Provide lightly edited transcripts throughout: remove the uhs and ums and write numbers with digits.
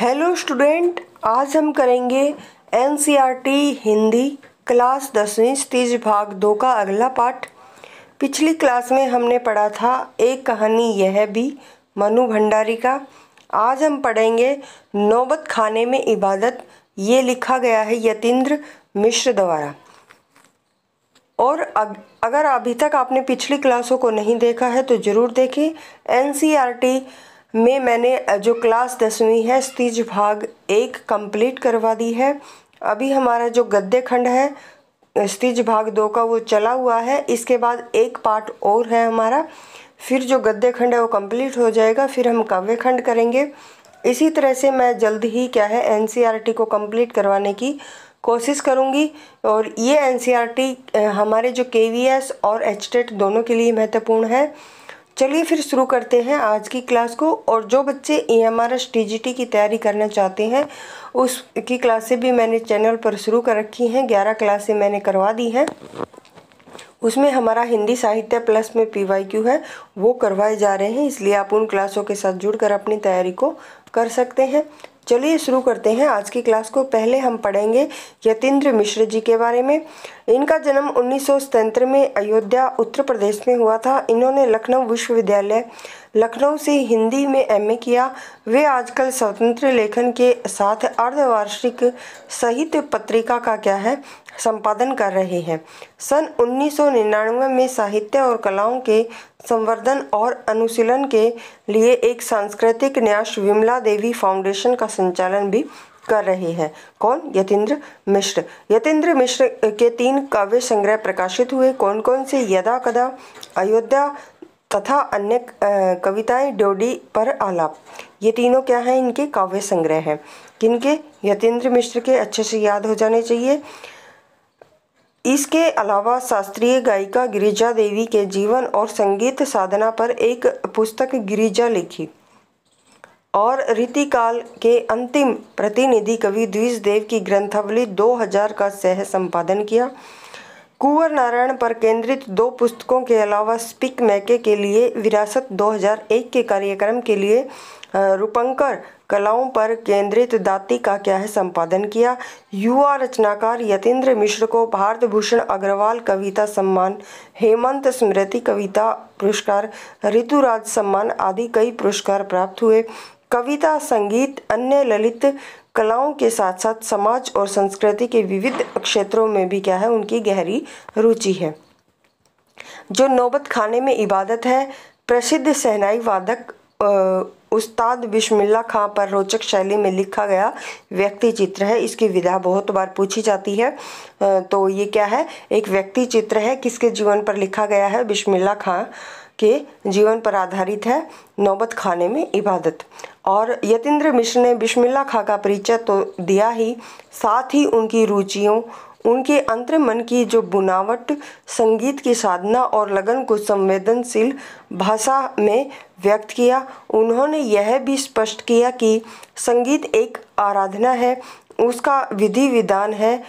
Hello student, आज हम करेंगे एनसीईआरटी हिंदी क्लास 10वीं तीज भाग 2 का अगला पाठ। पिछली क्लास में हमने पढ़ा था एक कहानी यह भी मनु भंडारी का। आज हम पढ़ेंगे नौबत खाने में इबादत। ये लिखा गया है यतीन्द्र मिश्र द्वारा। और अगर अभी तक आपने पिछली क्लासों को नहीं देखा है तो ज़रूर देखें। एनसीईआरटी में मैंने जो क्लास 10वीं है तीज भाग 1 कंप्लीट करवा दी है। अभी हमारा जो गद्य खंड है तीज भाग 2 का वो चला हुआ है। इसके बाद एक पार्ट और है हमारा, फिर जो गद्य खंड है वो कंप्लीट हो जाएगा, फिर हम काव्य खंड करेंगे। इसी तरह से मैं जल्द ही एनसीईआरटी को कंप्लीट करवाने की कोशिश करूंगी। और ये एनसीईआरटी हमारे जो केवीएस और एचटेट दोनों के लिए महत्वपूर्ण है। चलिए फिर शुरू करते हैं आज की क्लास को। और जो बच्चे एएमआरएस टीजीटी की तैयारी करना चाहते हैं उसकी क्लासें भी मैंने चैनल पर शुरू कर रखी हैं। 11 क्लासें मैंने करवा दी हैं। उसमें हमारा हिंदी साहित्य प्लस में पीवाईक्यू है वो करवाए जा रहे हैं, इसलिए आप उन क्लासों के साथ जुड़कर अपनी तैयारी को कर सकते हैं। चलिए शुरू करते हैं आज की क्लास को। पहले हम पढ़ेंगे यतीन्द्र मिश्र जी के बारे में। इनका जन्म 1977 में अयोध्या उत्तर प्रदेश में हुआ था। इन्होंने लखनऊ विश्वविद्यालय लखनऊ से हिंदी में एमए किया। वे आजकल स्वतंत्र लेखन के साथ अर्धवार्षिक साहित्य पत्रिका का संपादन कर रहे हैं। सन 1999 में साहित्य और कलाओं के संवर्धन और अनुशीलन के लिए एक सांस्कृतिक न्यास विमला देवी फाउंडेशन का संचालन भी कर रहे हैं। कौन? यतीन्द्र मिश्र। यतीन्द्र मिश्र के 3 काव्य संग्रह प्रकाशित हुए। कौन कौन से? यदा कदा, अयोध्या तथा अन्य कविताएं, ड्योढ़ी पर आलाप। ये तीनों क्या हैं? इनके काव्य संग्रह हैं। किनके? यतीन्द्र मिश्र के। अच्छे से याद हो जाने चाहिए। इसके अलावा शास्त्रीय गायिका गिरिजा देवी के जीवन और संगीत साधना पर एक पुस्तक गिरिजा लिखी और रीतिकाल के अंतिम प्रतिनिधि कवि द्विजदेव की ग्रंथावली 2000 का सह संपादन किया। कुंवर नारायण पर केंद्रित 2 पुस्तकों के अलावा स्पीक मैके के लिए विरासत 2001 के कार्यक्रम के लिए रूपंकर कलाओं पर केंद्रित दाती का संपादन किया। युवा रचनाकार यतीन्द्र मिश्र को भारत भूषण अग्रवाल कविता सम्मान, हेमंत स्मृति कविता पुरस्कार, ऋतुराज सम्मान आदि कई पुरस्कार प्राप्त हुए। कविता, संगीत, अन्य ललित कलाओं के साथ साथ समाज और संस्कृति के विविध क्षेत्रों में भी उनकी गहरी रुचि है। जो नौबत खाने में इबादत है, प्रसिद्ध शहनाई वादक उस्ताद बिस्मिल्लाह खां पर रोचक शैली में लिखा गया व्यक्ति चित्र है। इसकी विधा बहुत बार पूछी जाती है। तो ये क्या है? एक व्यक्ति चित्र है। किसके जीवन पर लिखा गया है? बिस्मिल्लाह खां के जीवन पर आधारित है नौबत खाने में इबादत। और यतीन्द्र मिश्र ने बिस्मिल्लाह खां का परिचय तो दिया ही, साथ ही उनकी रुचियों, उनके अंतर मन की जो बुनावट, संगीत की साधना और लगन को संवेदनशील भाषा में व्यक्त किया। उन्होंने यह भी स्पष्ट किया कि संगीत एक आराधना है, उसका विधि विधान है,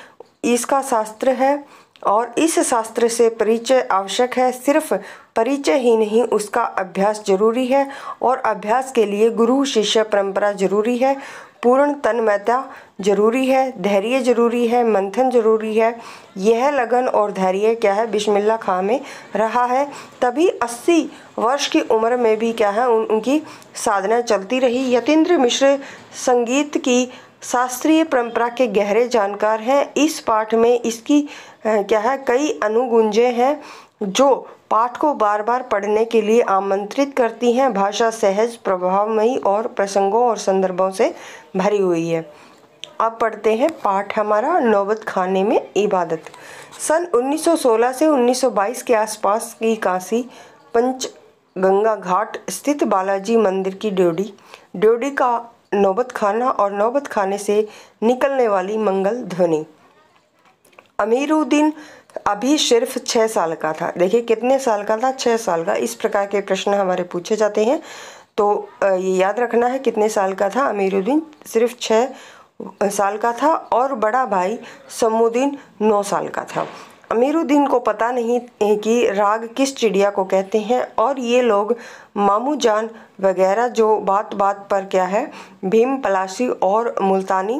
इसका शास्त्र है और इस शास्त्र से परिचय आवश्यक है। सिर्फ परिचय ही नहीं, उसका अभ्यास जरूरी है और अभ्यास के लिए गुरु शिष्य परंपरा जरूरी है, पूर्ण तन्मयता जरूरी है, धैर्य जरूरी है, मंथन जरूरी है। यह लगन और धैर्य बिस्मिल्लाह खां में रहा है, तभी 80 वर्ष की उम्र में भी उनकी साधना चलती रही। यतीन्द्र मिश्र संगीत की शास्त्रीय परंपरा के गहरे जानकार हैं। इस पाठ में इसकी कई अनुगुंजें हैं जो पाठ को बार बार पढ़ने के लिए आमंत्रित करती हैं। भाषा सहज, प्रभावमयी और प्रसंगों और संदर्भों से भरी हुई है। अब पढ़ते हैं पाठ हमारा नौबत खाने में इबादत। सन 1916 से 1922 के आसपास की काशी पंचगंगा घाट स्थित बालाजी मंदिर की ड्योढ़ी का नौबत खाना और नौबत खाने से निकलने वाली मंगल ध्वनि। अमीरुद्दीन अभी सिर्फ 6 साल का था। देखिए कितने साल का था? 6 साल का। इस प्रकार के प्रश्न हमारे पूछे जाते हैं, तो ये याद रखना है कितने साल का था। अमीरुद्दीन सिर्फ 6 साल का था और बड़ा भाई समुद्दीन 9 साल का था। अमीरुद्दीन को पता नहीं है कि राग किस चिड़िया को कहते हैं और ये लोग मामू जान वगैरह जो बात बात पर क्या है भीम पलाशी और मुल्तानी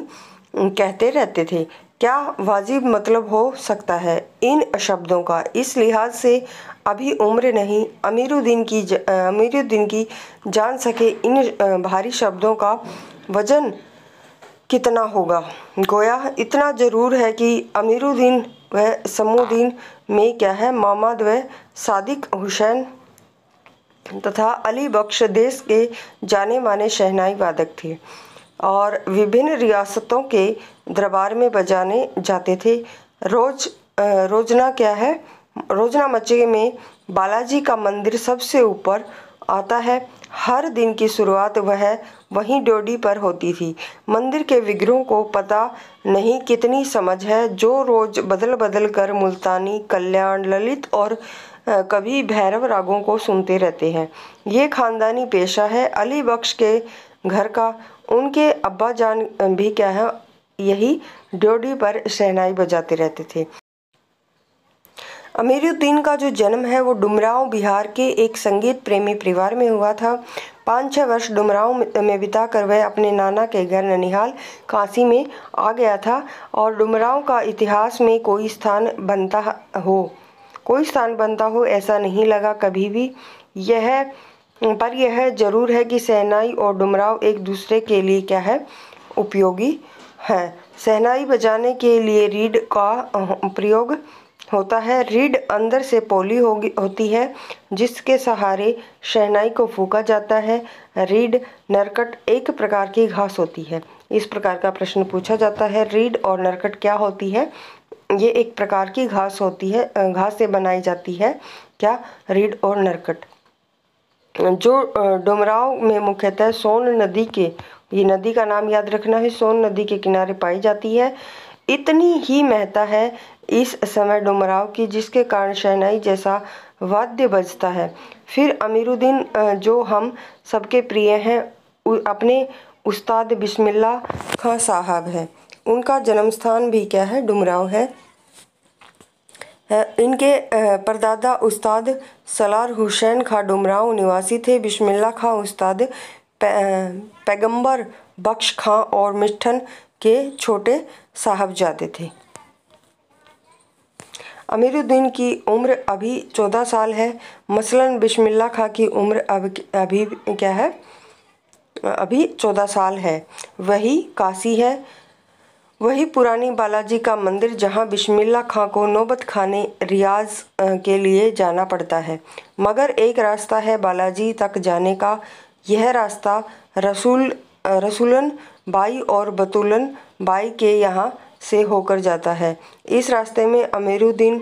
कहते रहते थे। क्या वाजिब मतलब हो सकता है इन शब्दों का। इस लिहाज से अभी उम्र नहीं अमीरुद्दीन की जान सके इन भारी शब्दों का वजन कितना होगा। गोया इतना ज़रूर है कि अमीरुद्दीन व समूद्दीन में क्या है मोहम्मद व सादिक हुसैन तथा अली बख्श देश के जाने माने शहनाई वादक थे और विभिन्न रियासतों के दरबार में बजाने जाते थे। रोजना मचे में बालाजी का मंदिर सबसे ऊपर आता है। हर दिन की शुरुआत वहीं ड्योढ़ी पर होती थी। मंदिर के विग्रहों को पता नहीं कितनी समझ है जो रोज बदल बदल कर मुल्तानी, कल्याण, ललित और कभी भैरव रागों को सुनते रहते हैं। ये खानदानी पेशा है अली बख्श के घर का। उनके अब्बा जान भी क्या है यही ड्योढ़ी पर शहनाई बजाते रहते थे। अमीरुद्दीन का जो जन्म है वो डुमरांव बिहार के एक संगीत प्रेमी परिवार में हुआ था। 5-6 वर्ष डुमरांव में बिताकर वह अपने नाना के घर ननिहाल काशी में आ गया था और डुमरांव का इतिहास में कोई स्थान बनता हो ऐसा नहीं लगा कभी भी। पर यह जरूर है कि शहनाई और डुमरांव एक दूसरे के लिए क्या है उपयोगी हैं। शहनाई बजाने के लिए रीड का प्रयोग होता है। रीड अंदर से पोली होती है जिसके सहारे शहनाई को फूंका जाता है। रीड नरकट एक प्रकार की घास होती है। इस प्रकार का प्रश्न पूछा जाता है। रीड और नरकट क्या होती है। ये एक प्रकार की घास होती है, घास से बनाई जाती है। क्या रीड और नरकट जो डुमरांव में मुख्यतः सोन नदी के, ये नदी का नाम याद रखना है, सोन नदी के किनारे पाई जाती है। इतनी ही महत्ता है इस समय डुमरांव की जिसके कारण शहनाई जैसा वाद्य बजता है। फिर अमीरुद्दीन जो हम सबके प्रिय हैं अपने उस्ताद बिस्मिल्लाह खां साहब हैं। उनका जन्म स्थान भी क्या है डुमरांव है। इनके परदादा उस्ताद सलार हुसैन खां डुमरांव निवासी थे। बिस्मिल्लाह खां उस्ताद पैगंबर बख्श खां और मिठन के छोटे साहबजादे थे। अमीरुद्दीन की उम्र अभी 14 साल है। मसलन बिस्मिल्लाह खां की उम्र अभी क्या है अभी 14 साल है। वही काशी है, वही पुरानी बालाजी का मंदिर जहां बिस्मिल्लाह खां को नौबत खाने रियाज के लिए जाना पड़ता है। मगर एक रास्ता है बालाजी तक जाने का। यह रास्ता रसूलन बाई और बतूलन बाई के यहाँ से होकर जाता है। इस रास्ते में अमीरुद्दीन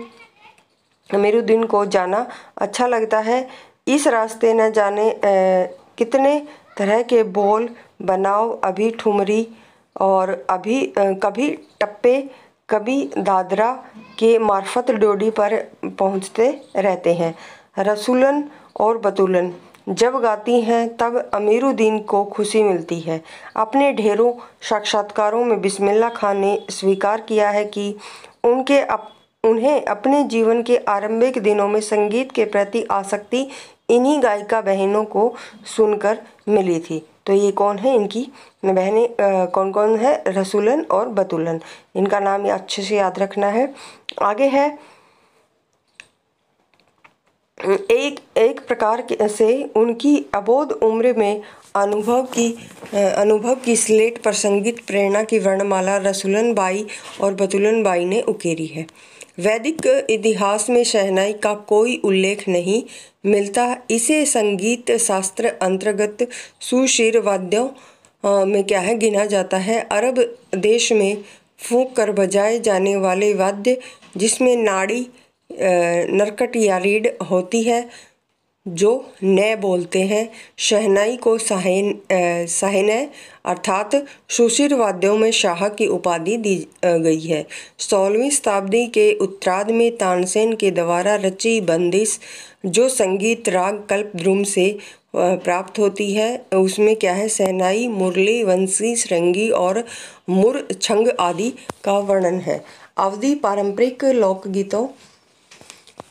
को जाना अच्छा लगता है। इस रास्ते न जाने कितने तरह के बोल बनाव, अभी ठुमरी और कभी टप्पे कभी दादरा के मार्फत ड्योढ़ी पर पहुँचते रहते हैं। रसूलन और बतूलन जब गाती हैं तब अमीरुद्दीन को खुशी मिलती है। अपने ढेरों साक्षात्कारों में बिस्मिल्लाह खां ने स्वीकार किया है कि उन्हें अपने जीवन के आरंभिक दिनों में संगीत के प्रति आसक्ति इन्हीं गायिका बहनों को सुनकर मिली थी। तो ये कौन है इनकी बहनें, कौन कौन है, रसूलन और बतूलन। इनका नाम ये अच्छे से याद रखना है। आगे है एक प्रकार से उनकी अबोध उम्र में अनुभव की स्लेट पर संगीत प्रेरणा की वर्णमाला रसूलन बाई और बतूलन बाई ने उकेरी है। वैदिक इतिहास में शहनाई का कोई उल्लेख नहीं मिलता। इसे संगीत शास्त्र अंतर्गत सुशीर वाद्यों में क्या है गिना जाता है। अरब देश में फूंक कर बजाए जाने वाले वाद्य जिसमें नाड़ी नरकट या रीड होती है जो नय बोलते हैं। शहनाई को साहनय अर्थात सुशीर वाद्यों में शाह की उपाधि दी गई है। 16वीं शताब्दी के उत्तरार्ध में तानसेन के द्वारा रची बंदिश जो संगीत राग कल्पद्रुम से प्राप्त होती है उसमें क्या है शहनाई, मुरली, वंशी, श्रृंगी और मुरछंग आदि का वर्णन है। अवधी पारंपरिक लोकगीतों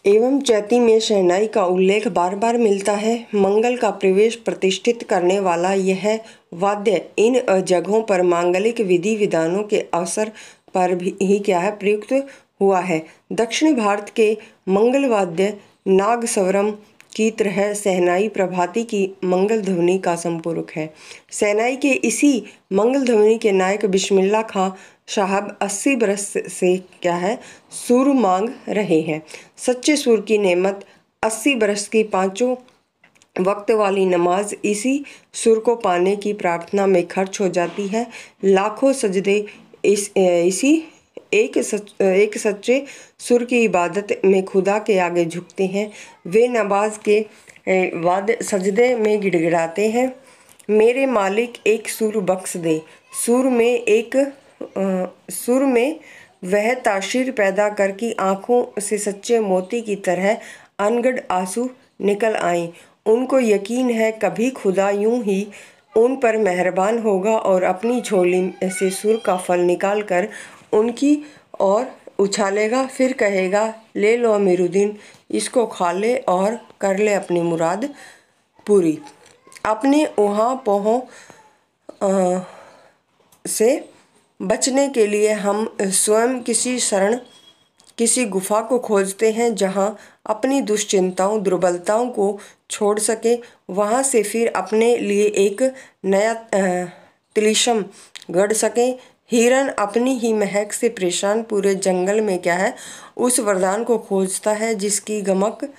एवं चैती में शहनाई का उल्लेख बार बार मिलता है। मंगल का प्रवेश प्रतिष्ठित करने वाला यह वाद्य इन जगहों पर मांगलिक विधि विधानों के अवसर पर भी ही प्रयुक्त हुआ है। दक्षिण भारत के मंगल वाद्य नागस्वरम की तरह शहनाई प्रभाती की मंगल ध्वनि का संपूरक है। शहनाई के इसी मंगल ध्वनि के नायक बिस्मिल्लाह खां साहब 80 बरस से सुर मांग रहे हैं। सच्चे सुर की नेमत 80 बरस की पांचों वक्त वाली नमाज इसी सुर को पाने की प्रार्थना में खर्च हो जाती है। लाखों सजदे इसी एक सच्चे सुर की इबादत में खुदा के आगे झुकते हैं। वे नमाज के बाद सजदे में गिड़गिड़ाते हैं, मेरे मालिक एक सुर बख्श दे। सुर में वह ताशीर पैदा कर कि आँखों से सच्चे मोती की तरह अनगढ़ आंसू निकल आए। उनको यकीन है कभी खुदा यूं ही उन पर मेहरबान होगा और अपनी झोली से सुर का फल निकाल कर उनकी ओर उछालेगा, फिर कहेगा, ले लो अमीरुद्दीन, इसको खा ले और कर ले अपनी मुराद पूरी। अपने ऊहा पोहों से बचने के लिए हम स्वयं किसी गुफा को खोजते हैं जहां अपनी दुश्चिंताओं दुर्बलताओं को छोड़ सके। वहां से फिर अपने लिए एक नया तिलिस्म गढ़ सके। हिरन अपनी ही महक से परेशान पूरे जंगल में उस वरदान को खोजता है जिसकी गमक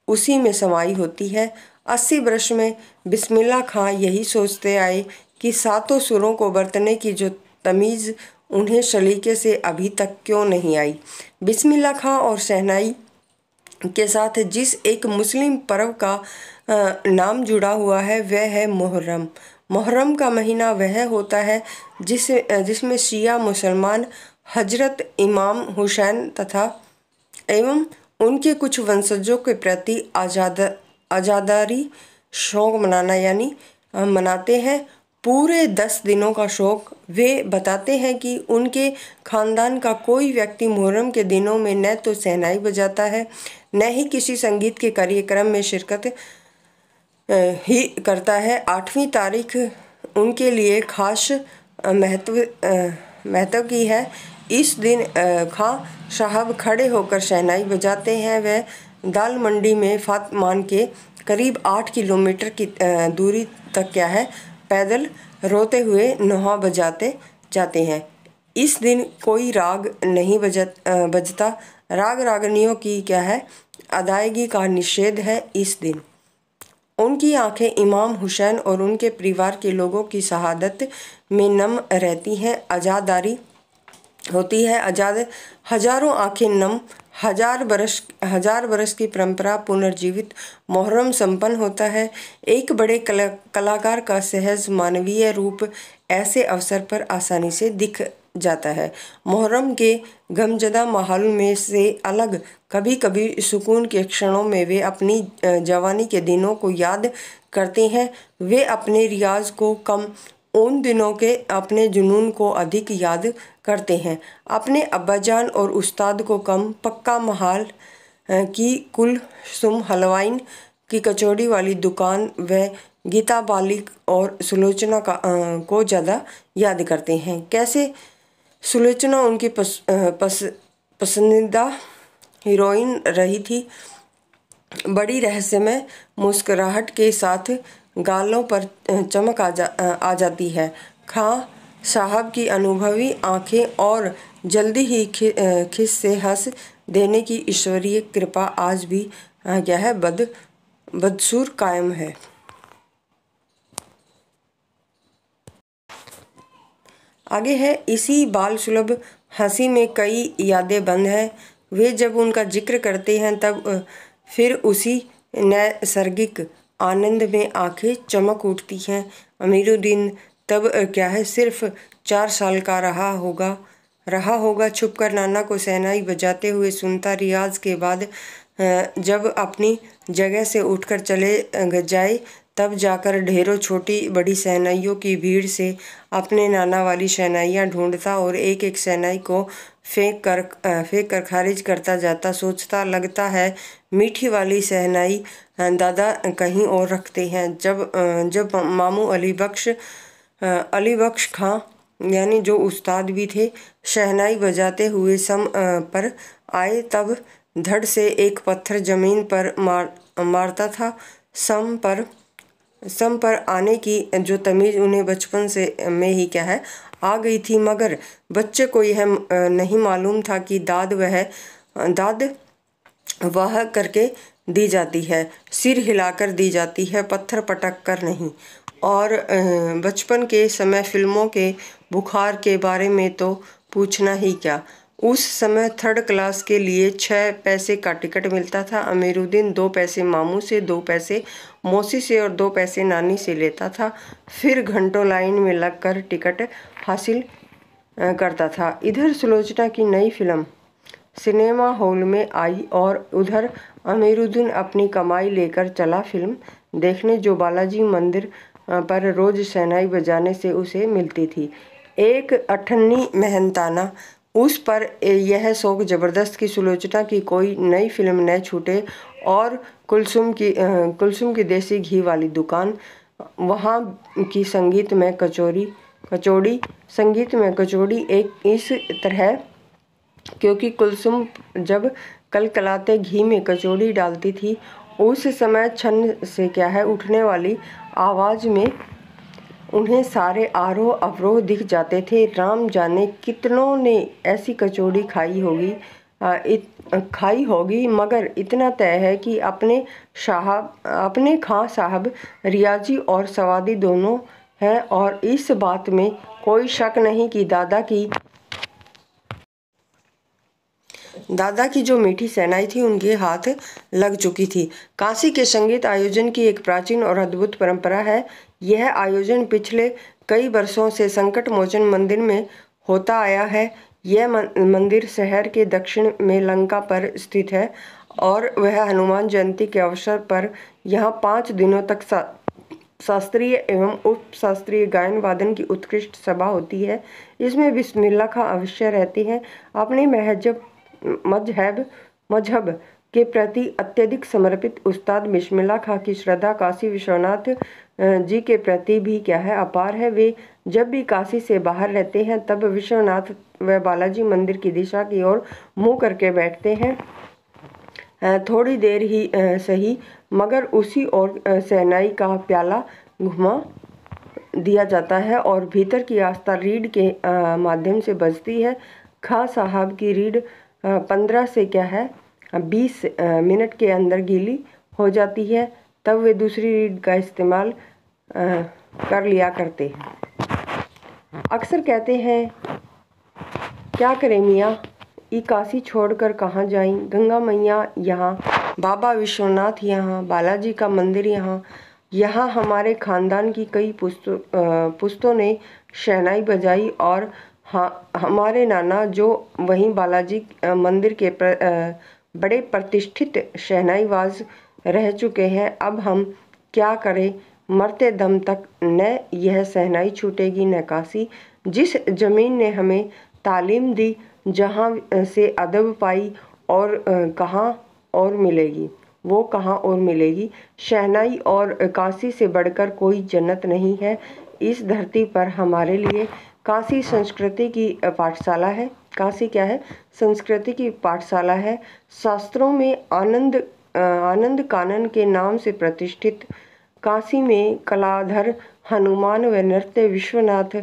उसी में समाई होती है। 80 वर्ष में बिस्मिल्लाह खां यही सोचते आए कि सातों सुरों को बरतने की जो तमीज़ उन्हें सलीके से अभी तक क्यों नहीं आई। बिस्मिल्लाह खां और शहनाई के साथ जिस एक मुस्लिम पर्व का नाम जुड़ा हुआ है वह है मुहर्रम। मुहर्रम का महीना वह होता है जिसमें शिया मुसलमान हजरत इमाम हुसैन तथा एवं उनके कुछ वंशजों के प्रति आज़ादारी शौक मनाते हैं। पूरे 10 दिनों का शौक वे बताते हैं कि उनके खानदान का कोई व्यक्ति मुहर्रम के दिनों में न तो शहनाई बजाता है न ही किसी संगीत के कार्यक्रम में शिरकत ही करता है। 8वीं तारीख उनके लिए खास महत्व की है। इस दिन खां साहब खड़े होकर शहनाई बजाते हैं। वह दाल मंडी में फातमान के करीब 8 किलोमीटर की दूरी तक पैदल रोते हुए नौहा बजाते जाते हैं। इस दिन कोई राग नहीं बजता। राग रागनियों की अदायगी का निषेध है। इस दिन उनकी आंखें इमाम हुसैन और उनके परिवार के लोगों की शहादत में नम रहती हैं। आज़ादारी होती है आज़ाद, हजारों आंखें नम, हजार बरस की परंपरा पुनर्जीवित मुहर्रम संपन्न होता है। एक बड़े कलाकार का सहज मानवीय रूप ऐसे अवसर पर आसानी से दिख जाता है। मुहर्रम के गमज़दा माहौल में से अलग कभी कभी सुकून के क्षणों में वे अपनी जवानी के दिनों को याद करते हैं। वे अपने रियाज को कम, उन दिनों के अपने जुनून को अधिक याद करते हैं। अपने अब्बाजान और उस्ताद को कम, पक्का महाल की कुलसुम हलवाइन की कचौड़ी वाली दुकान व गीता बालिक और सुलोचना को ज़्यादा याद करते हैं। कैसे सुलोचना उनकी पसंदीदा हीरोइन रही थी। बड़ी रहस्यमय मुस्कुराहट के साथ गालों पर चमक आ जाती है। खां साहब की अनुभवी आंखें और जल्दी ही खिस से हंस देने की ईश्वरीय कृपा आज भी बदसूर कायम है। आगे है, इसी बाल सुलभ हंसी में कई यादें बंद हैं। वे जब उनका जिक्र करते हैं तब फिर उसी नैसर्गिक आनंद में आंखें चमक उठती हैं। अमीरुद्दीन तब सिर्फ 4 साल का रहा होगा। छुपकर नाना को शहनाई बजाते हुए सुनता। रियाज के बाद जब अपनी जगह से उठकर चले जाए तब जाकर ढेरों छोटी बड़ी शहनाइयों की भीड़ से अपने नाना वाली शहनाइयाँ ढूंढता और एक एक शहनाई को फेंक कर खारिज करता जाता। सोचता लगता है मीठी वाली शहनाई दादा कहीं और रखते हैं। जब मामू अली बख्श खां यानी जो उस्ताद भी थे शहनाई बजाते हुए सम पर आए, तब धड़ से एक पत्थर जमीन पर मारता था। सम पर आने की जो तमीज़ उन्हें बचपन से में ही क्या है आ गई थी, मगर बच्चे को यह नहीं मालूम था कि दाद वाह करके दी जाती है, सिर हिलाकर दी जाती है, पत्थर पटक कर नहीं। और बचपन के समय फिल्मों के बुखार के बारे में तो पूछना ही क्या। उस समय 3rd क्लास के लिए 6 पैसे का टिकट मिलता था। अमीरुद्दीन 2 पैसे मामू से, 2 पैसे मौसी से और 2 पैसे नानी से लेता था। फिर घंटों लाइन में लगकर टिकट हासिल करता था। इधर सुलोचना की नई फिल्म सिनेमा हॉल में आई और उधर अमीरुद्दीन अपनी कमाई लेकर चला फिल्म देखने, जो बालाजी मंदिर पर रोज शहनाई बजाने से उसे मिलती थी। एक अठन्नी मेहनताना उस पर यह शौक जबरदस्त कि सुलोचना की कोई नई फिल्म न छूटे। और कुलसुम की देसी घी वाली दुकान, वहाँ की संगीत में कचौड़ी एक इस तरह, क्योंकि कुलसुम जब कलकलाते घी में कचौड़ी डालती थी, उस समय छन से क्या है उठने वाली आवाज़ में उन्हें सारे आरोह अवरोह दिख जाते थे। राम जाने कितनों ने ऐसी कचौड़ी खाई होगी, मगर इतना तय है कि अपने खां साहब रियाजी और सवादी दोनों हैं। और इस बात में कोई शक नहीं कि दादा की जो मीठी शहनाई थी उनके हाथ लग चुकी थी। काशी के संगीत आयोजन की एक प्राचीन और अद्भुत परंपरा है। यह आयोजन पिछले कई वर्षों से संकट मोचन मंदिर में होता आया है। यह मंदिर शहर के दक्षिण में लंका पर स्थित है और वह हनुमान जयंती के अवसर पर यहाँ 5 दिनों तक शास्त्रीय एवं उप शास्त्रीय गायन वादन की उत्कृष्ट सभा होती है। इसमें बिस्मिल्लाह खां अवश्य रहती हैं। अपने मजहब के प्रति अत्यधिक समर्पित उस्ताद बिस्मिल्लाह खां की श्रद्धा काशी विश्वनाथ जी के प्रति भी क्या है अपार है। वे जब भी काशी से बाहर रहते हैं तब विश्वनाथ व बालाजी मंदिर की दिशा की ओर मुँह करके बैठते हैं। थोड़ी देर ही सही, मगर उसी ओर शहनाई का प्याला घुमा दिया जाता है और भीतर की आस्था रीढ़ के माध्यम से बजती है। खां साहब की रीढ़ 15 से क्या है 20 मिनट के अंदर गीली हो जाती है, तब वे दूसरी रीढ़ का इस्तेमाल कर लिया करते हैं। अक्सर कहते हैं क्या करें मियाँ, ई काशी छोड़कर कहाँ जाईं, गंगा मैया यहाँ, बाबा विश्वनाथ यहाँ, बालाजी का मंदिर यहाँ हमारे खानदान की कई पुश्तों ने शहनाई बजाई और हमारे नाना जो वहीं बालाजी मंदिर के बड़े प्रतिष्ठित शहनाईबाज रह चुके हैं। अब हम क्या करें, मरते दम तक न यह शहनाई छूटेगी न काशी। जिस जमीन ने हमें तालीम दी, जहाँ से अदब पाई, और कहाँ और मिलेगी, वो कहाँ और मिलेगी। शहनाई और काशी से बढ़कर कोई जन्नत नहीं है इस धरती पर हमारे लिए। काशी संस्कृति की पाठशाला है। काशी क्या है, संस्कृति की पाठशाला है। शास्त्रों में आनंद कानन के नाम से प्रतिष्ठित काशी में कलाधर हनुमान व नृत्य विश्वनाथ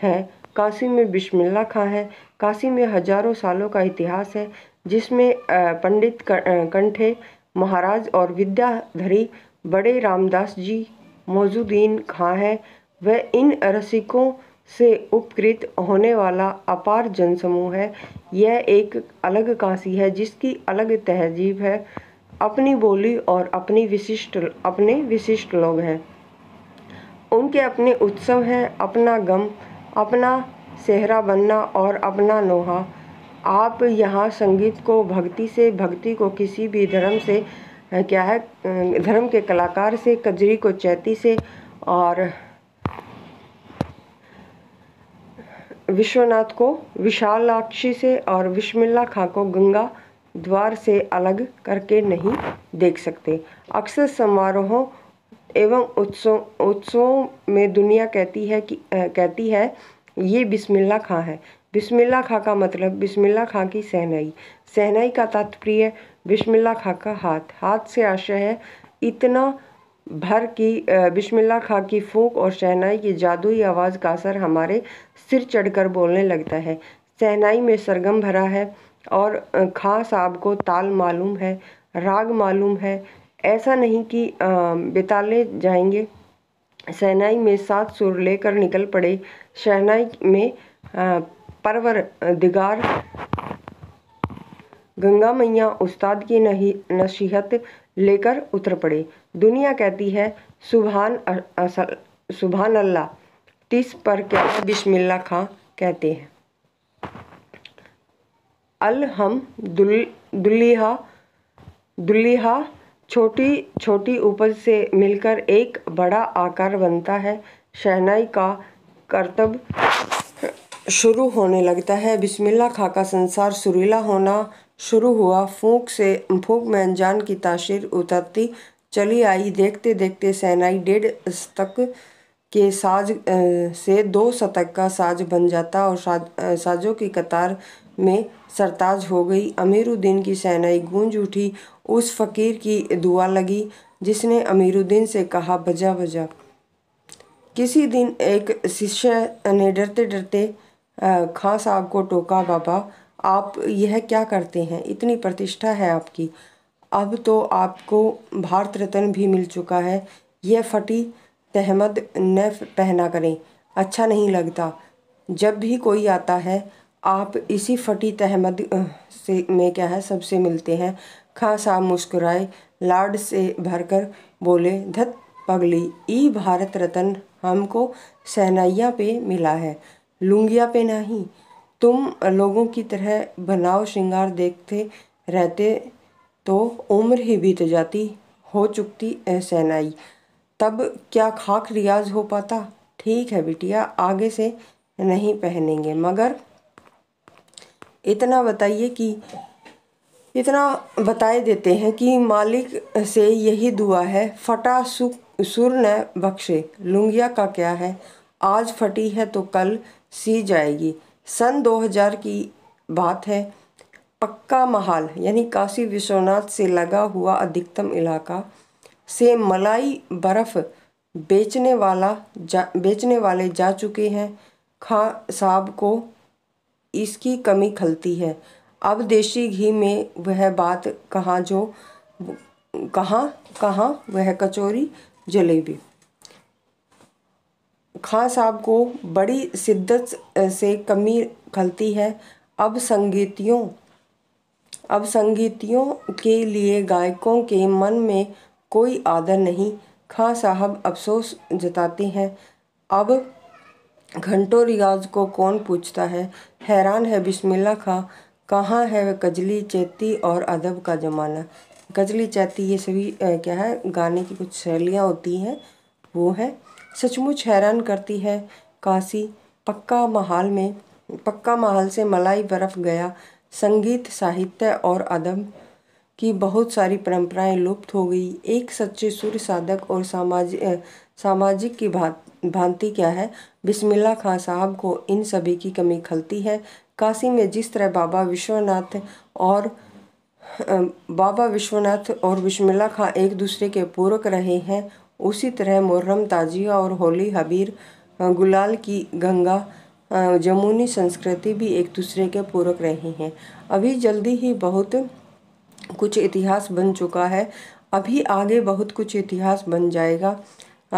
हैं। काशी में बिस्मिल्लाह खां है। काशी में हजारों सालों का इतिहास है, जिसमें पंडित कंठे महाराज और विद्याधरी बड़े रामदास जी मौजूदीन खां हैं। वह इन रसिकों से उपकृत होने वाला अपार जनसमूह है। यह एक अलग काशी है जिसकी अलग तहजीब है, अपनी बोली और अपने विशिष्ट लोग हैं। उनके अपने उत्सव हैं, अपना गम, अपना सेहरा बनना और अपना नोहा। आप यहाँ संगीत को भक्ति से, भक्ति को किसी भी धर्म से क्या है धर्म के कलाकार से, कजरी को चैती से और विश्वनाथ को विशालाक्षी से और बिस्मिल्लाह खां को गंगा द्वार से अलग करके नहीं देख सकते। अक्सर समारोहों एवं उत्सवों में दुनिया कहती है ये बिस्मिल्लाह खां है। बिस्मिल्लाह खां का मतलब बिस्मिल्लाह खां की शहनाई, शहनाई का तात्पर्य बिस्मिल्लाह खां का हाथ, हाथ से आशय है इतना भर की बिस्मिल्लाह खां की फूंक और शहनाई की जादुई आवाज़ का असर हमारे सिर चढ़कर बोलने लगता है। शहनाई में सरगम भरा है और खां साहब को ताल मालूम है, राग मालूम है। ऐसा नहीं कि बेताले जाएंगे। शहनाई में 7 सुर लेकर निकल पड़े। शहनाई में परवर दिगार गंगा मैया उस्ताद की नसीहत लेकर उतर पड़े। दुनिया कहती है सुभान अल्लाह, तिस पर क्या बिस्मिल्लाह खां कहते हैं। दुल्लिहा छोटी छोटी उपज से मिलकर एक बड़ा आकार बनता है। शहनाई का करतब शुरू होने लगता है। बिस्मिल्लाह खां का संसार सुरीला होना शुरू हुआ। फूंक में अनजान की तासीर उतरती चली आई। देखते देखते शहनाई 1.5 शतक के साज से 2 शतक का साज बन जाता और साजों की कतार में सरताज हो गई। अमीरुद्दीन की शहनाई गूंज उठी। उस फकीर की दुआ लगी जिसने अमीरुद्दीन से कहा बजा बजा। किसी दिन एक शिष्य ने डरते डरते खां साहब को टोका, बाबा आप यह क्या करते हैं? इतनी प्रतिष्ठा है आपकी, अब तो आपको भारत रत्न भी मिल चुका है, यह फटी तहमद न पहना करें, अच्छा नहीं लगता। जब भी कोई आता है आप इसी फटी तहमद में सबसे मिलते हैं। खां साहब मुस्कुराए, लाड से भरकर बोले, धत पगली, ई भारत रत्न हमको शहनाइयाँ पे मिला है, लुंगिया पे नहीं। तुम लोगों की तरह बनाव श्रृंगार देखते रहते तो उम्र ही बीत जाती, हो चुकती शहनाई, तब क्या खाक रियाज हो पाता। ठीक है बिटिया, आगे से नहीं पहनेंगे, मगर इतना बताए देते हैं कि मालिक से यही दुआ है, फटा सुर न बख्शे। लुंगिया का क्या है, आज फटी है तो कल सी जाएगी। सन 2000 की बात है। पक्का महाल यानी काशी विश्वनाथ से लगा हुआ अधिकतम इलाका से मलाई बर्फ बेचने वाले जा चुके हैं। खां साहब को इसकी कमी खलती है। अब देशी घी में वह बात कहाँ वह कचौरी जलेबी। खां साहब को बड़ी शिद्दत से कमी खलती है। अब संगीतियों के लिए गायकों के मन में कोई आदर नहीं। खां साहब अफसोस जताते हैं, अब घंटों रियाज को कौन पूछता है। हैरान है बिस्मिल्लाह खां, कहाँ है वह कजली चैती और अदब का ज़माना। गजली चैती ये सभी गाने की कुछ शैलियाँ होती हैं, वो है। सचमुच हैरान करती है काशी। पक्का महल से मलाई बर्फ गया। संगीत, साहित्य और अदब की बहुत सारी परंपराएं लुप्त हो गई। एक सच्चे सुर साधक और सामाजिक की भांति क्या है, बिस्मिल्लाह खां साहब को इन सभी की कमी खलती है। काशी में जिस तरह बाबा विश्वनाथ और बिस्मिल्लाह खां एक दूसरे के पूरक रहे हैं, उसी तरह मुहर्रम, ताजिया और होली, हबीर, गुलाल की गंगा जमुनी संस्कृति भी एक दूसरे के पूरक रहे हैं। अभी जल्दी ही बहुत कुछ इतिहास बन चुका है, अभी आगे बहुत कुछ इतिहास बन जाएगा।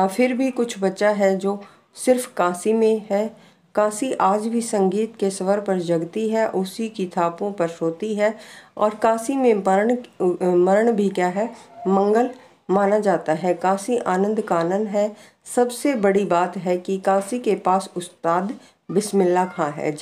फिर भी कुछ बचा है जो सिर्फ काशी में है। काशी आज भी संगीत के स्वर पर जगती है, उसी की थापों पर सोती है। और काशी में मरण भी क्या है, मंगल माना जाता है। काशी आनंद कानन है। सबसे बड़ी बात है कि काशी के पास उस्ताद बिस्मिल्लाह खां है।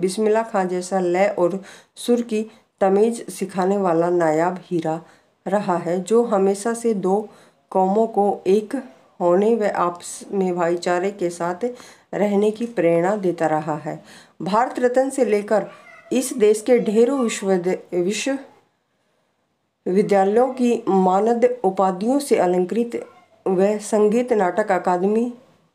बिस्मिल्लाह खां जैसा लय और सुर की तमीज़ सिखाने वाला नायाब हीरा रहा है, जो हमेशा से दो कौमों को एक होने व आपस में भाईचारे के साथ रहने की प्रेरणा देता रहा है। भारत रत्न से लेकर इस देश के ढेरों विश्वविद्यालयों की मानद उपाधियों से अलंकृत वह संगीत नाटक अकादमी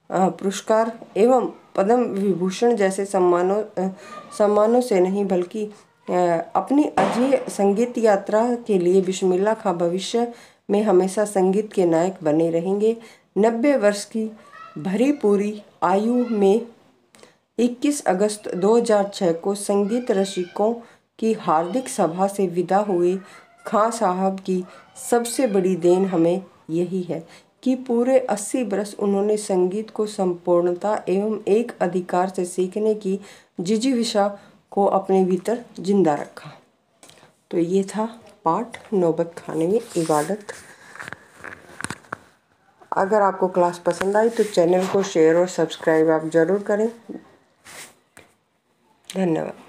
पुरस्कार एवं पद्म विभूषण जैसे सम्मानों से नहीं बल्कि अपनी अजेय संगीत यात्रा के लिए बिस्मिल्लाह खां भविष्य में हमेशा संगीत के नायक बने रहेंगे। 90 वर्ष की भरी पूरी आयु में 21 अगस्त 2006 को संगीत रसिकों की हार्दिक सभा से विदा हुए खां साहब की सबसे बड़ी देन हमें यही है कि पूरे 80 बरस उन्होंने संगीत को संपूर्णता एवं एक अधिकार से सीखने की जिजीविषा को अपने भीतर जिंदा रखा। तो ये था पाठ नौबत खाने में इबादत। अगर आपको क्लास पसंद आई तो चैनल को शेयर और सब्सक्राइब आप ज़रूर करें। धन्यवाद।